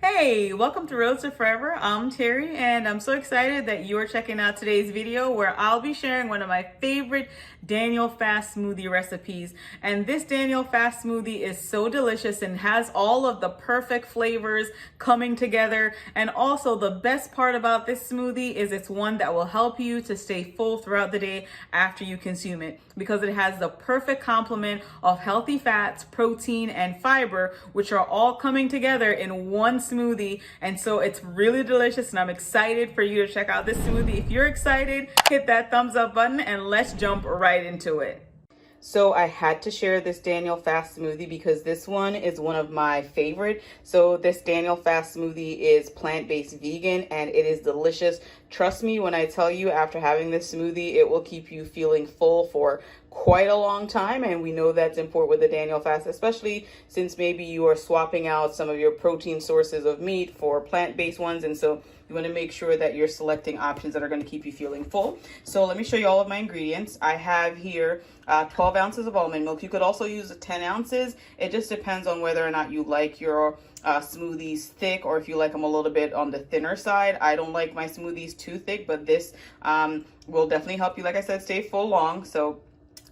Hey, welcome to Roads to Forever. I'm Terry, and I'm so excited that you are checking out today's video where I'll be sharing one of my favorite Daniel Fast Smoothie recipes. And this Daniel Fast Smoothie is so delicious and has all of the perfect flavors coming together. And also the best part about this smoothie is it's one that will help you to stay full throughout the day after you consume it, because it has the perfect complement of healthy fats, protein, and fiber, which are all coming together in one smoothie. And so it's really delicious, and I'm excited for you to check out this smoothie. If you're excited, hit that thumbs up button and let's jump right into it. So I had to share this Daniel Fast smoothie because this one is one of my favorite. So this Daniel Fast smoothie is plant-based vegan and it is delicious. Trust me when I tell you, after having this smoothie, it will keep you feeling full for quite a long time. And we know that's important with the Daniel Fast, especially since maybe you are swapping out some of your protein sources of meat for plant-based ones. And so you want to make sure that you're selecting options that are going to keep you feeling full. So let me show you all of my ingredients. I have here 12 ounces of almond milk. You could also use 10 ounces. It just depends on whether or not you like your smoothies thick or if you like them a little bit on the thinner side. I don't like my smoothies too thick, but this will definitely help you, like I said, stay full long. So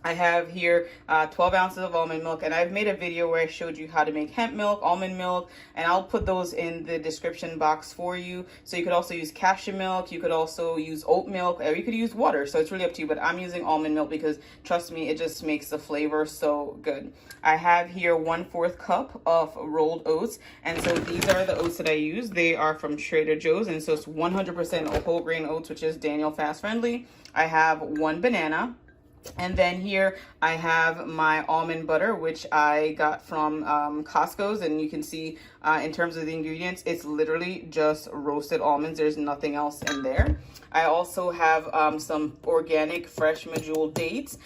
I have here 12 ounces of almond milk, and I've made a video where I showed you how to make hemp milk, almond milk, and I'll put those in the description box for you. So you could also use cashew milk, you could also use oat milk, or you could use water. So it's really up to you, but I'm using almond milk because trust me, it just makes the flavor so good. I have here 1/4 cup of rolled oats, and so these are the oats that I use. They are from Trader Joe's, and so it's 100% whole grain oats, which is Daniel Fast friendly. I have 1 banana. And then here I have my almond butter, which I got from Costco's, and you can see in terms of the ingredients, it's literally just roasted almonds. There's nothing else in there. I also have some organic fresh medjool dates.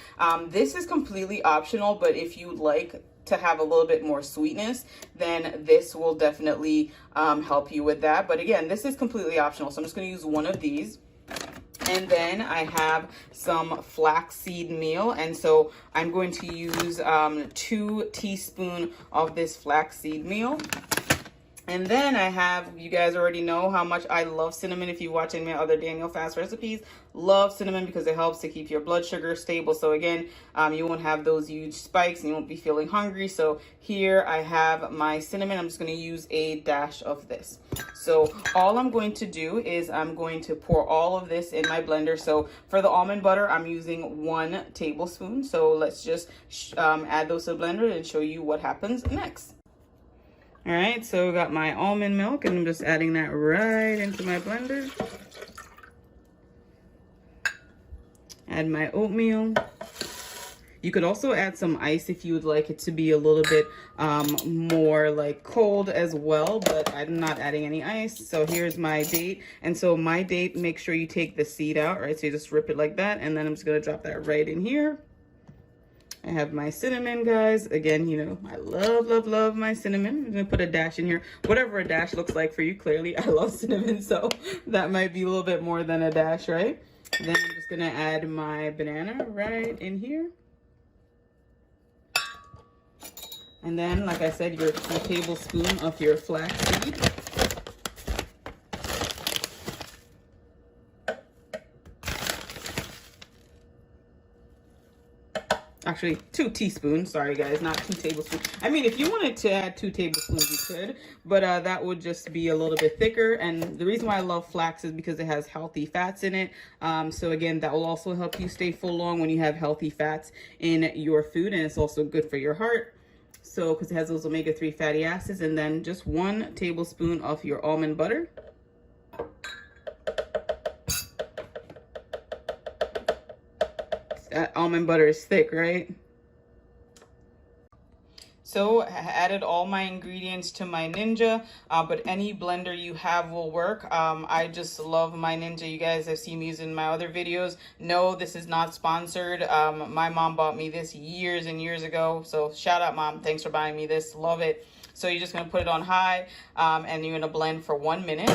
This is completely optional, but if you like to have a little bit more sweetness, then this will definitely help you with that. But again, this is completely optional, so I'm just going to use one of these. And then I have some flaxseed meal, and so I'm going to use 2 teaspoons of this flaxseed meal. And then I have, you guys already know how much I love cinnamon. If you're watching my other Daniel Fast recipes, love cinnamon because it helps to keep your blood sugar stable. So again, you won't have those huge spikes and you won't be feeling hungry. So here I have my cinnamon. I'm just going to use a dash of this. So all I'm going to do is I'm going to pour all of this in my blender. So for the almond butter, I'm using 1 tablespoon. So let's just add those to the blender and show you what happens next. All right, so I got my almond milk, and I'm just adding that right into my blender. Add my oatmeal. You could also add some ice if you would like it to be a little bit more like cold as well, but I'm not adding any ice. So here's my date. And so my date, make sure you take the seed out, right? So you just rip it like that, and then I'm just gonna drop that right in here. I have my cinnamon, guys. Again, you know, I love, love, love my cinnamon. I'm gonna put a dash in here. Whatever a dash looks like for you, clearly. I love cinnamon, so that might be a little bit more than a dash, right? Then I'm just gonna add my banana right in here. And then, like I said, your 2 tablespoons of your flaxseed. Actually, 2 teaspoons. Sorry, guys, not 2 tablespoons. I mean, if you wanted to add 2 tablespoons, you could, but that would just be a little bit thicker. And the reason why I love flax is because it has healthy fats in it. So again, that will also help you stay full long when you have healthy fats in your food, and it's also good for your heart. So, because it has those omega-3 fatty acids, and then just 1 tablespoon of your almond butter. That almond butter is thick, right? So I added all my ingredients to my Ninja, but any blender you have will work. I just love my Ninja. You guys have seen me use in my other videos. No, this is not sponsored. My mom bought me this years and years ago. So shout out, Mom. Thanks for buying me this. Love it. So you're just going to put it on high, and you're going to blend for 1 minute.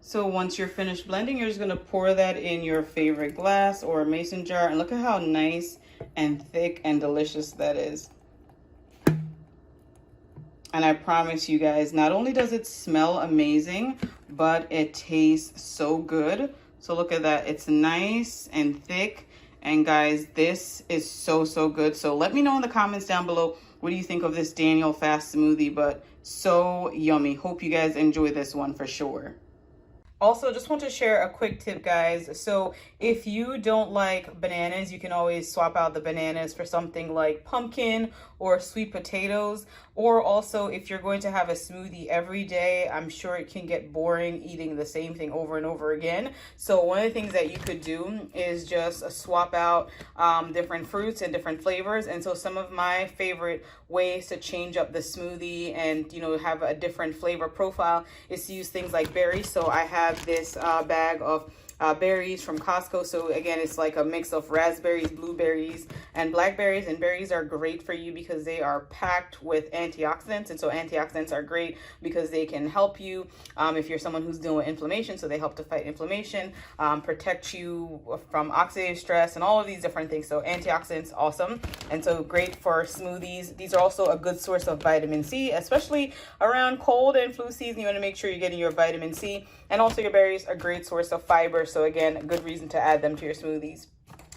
So once you're finished blending, you're just gonna pour that in your favorite glass or mason jar, and look at how nice and thick and delicious that is. And I promise you guys, not only does it smell amazing, but it tastes so good. So look at that, it's nice and thick. And guys, this is so, so good. So let me know in the comments down below, what do you think of this Daniel Fast Smoothie? But so yummy. Hope you guys enjoy this one for sure. Also, just want to share a quick tip, guys. So if you don't like bananas, you can always swap out the bananas for something like pumpkin or sweet potatoes. Or also, if you're going to have a smoothie every day, I'm sure it can get boring eating the same thing over and over again. So one of the things that you could do is just swap out different fruits and different flavors. And so some of my favorite ways to change up the smoothie and, you know, have a different flavor profile is to use things like berries. So I have this bag of berries from Costco. So again, it's like a mix of raspberries, blueberries, and blackberries. And berries are great for you because they are packed with antioxidants. And so antioxidants are great because they can help you if you're someone who's dealing with inflammation. So they help to fight inflammation, protect you from oxidative stress, and all of these different things. So antioxidants, awesome. And so great for smoothies. These are also a good source of vitamin C, especially around cold and flu season. You want to make sure you're getting your vitamin C. And also your berries are a great source of fiber. So again, a good reason to add them to your smoothies.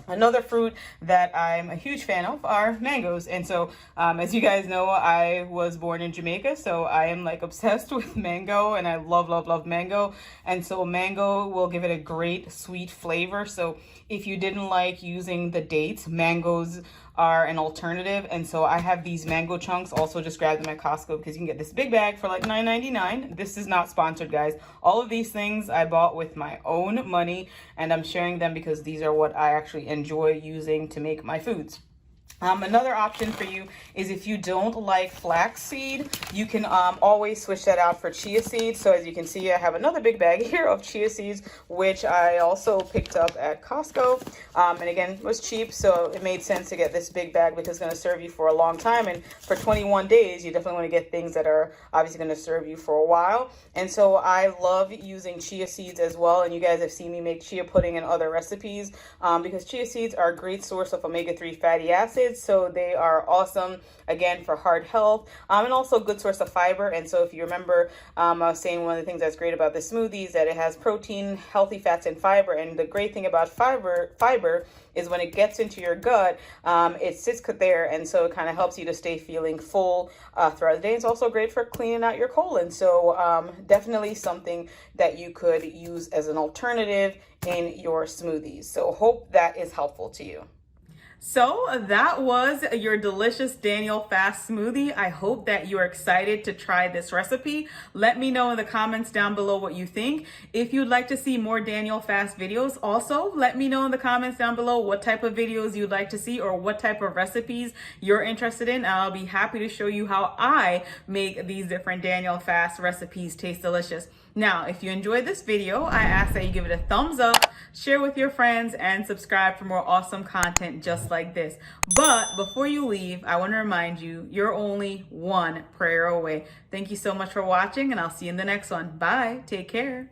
Another fruit that I'm a huge fan of are mangoes. And so as you guys know, I was born in Jamaica, so I am like obsessed with mango, and I love, love, love mango. And so mango will give it a great sweet flavor. So if you didn't like using the dates, mangoes are an alternative. And so I have these mango chunks. Also just grab them at Costco because you can get this big bag for like $9.99. This is not sponsored, guys. All of these things I bought with my own money, and I'm sharing them because these are what I actually enjoy using to make my foods. Another option for you is if you don't like flaxseed, you can always switch that out for chia seeds. So as you can see, I have another big bag here of chia seeds, which I also picked up at Costco. And again, it was cheap, so it made sense to get this big bag because it's going to serve you for a long time. And for 21 days, you definitely want to get things that are obviously going to serve you for a while. And so I love using chia seeds as well. And you guys have seen me make chia pudding and other recipes because chia seeds are a great source of omega-3 fatty acids. So they are awesome, again, for heart health, and also a good source of fiber. And so if you remember, I was saying one of the things that's great about the smoothies that it has protein, healthy fats, and fiber. And the great thing about fiber is when it gets into your gut, it sits there, and so it kind of helps you to stay feeling full throughout the day. It's also great for cleaning out your colon. So definitely something that you could use as an alternative in your smoothies. So hope that is helpful to you. So that was your delicious Daniel Fast Smoothie. I hope that you're excited to try this recipe. Let me know in the comments down below what you think. If you'd like to see more Daniel Fast videos, also let me know in the comments down below what type of videos you'd like to see or what type of recipes you're interested in. And I'll be happy to show you how I make these different Daniel Fast recipes taste delicious. Now, if you enjoyed this video, I ask that you give it a thumbs up, share with your friends, and subscribe for more awesome content just like this. But before you leave, I want to remind you, you're only one prayer away. Thank you so much for watching, and I'll see you in the next one. Bye. Take care.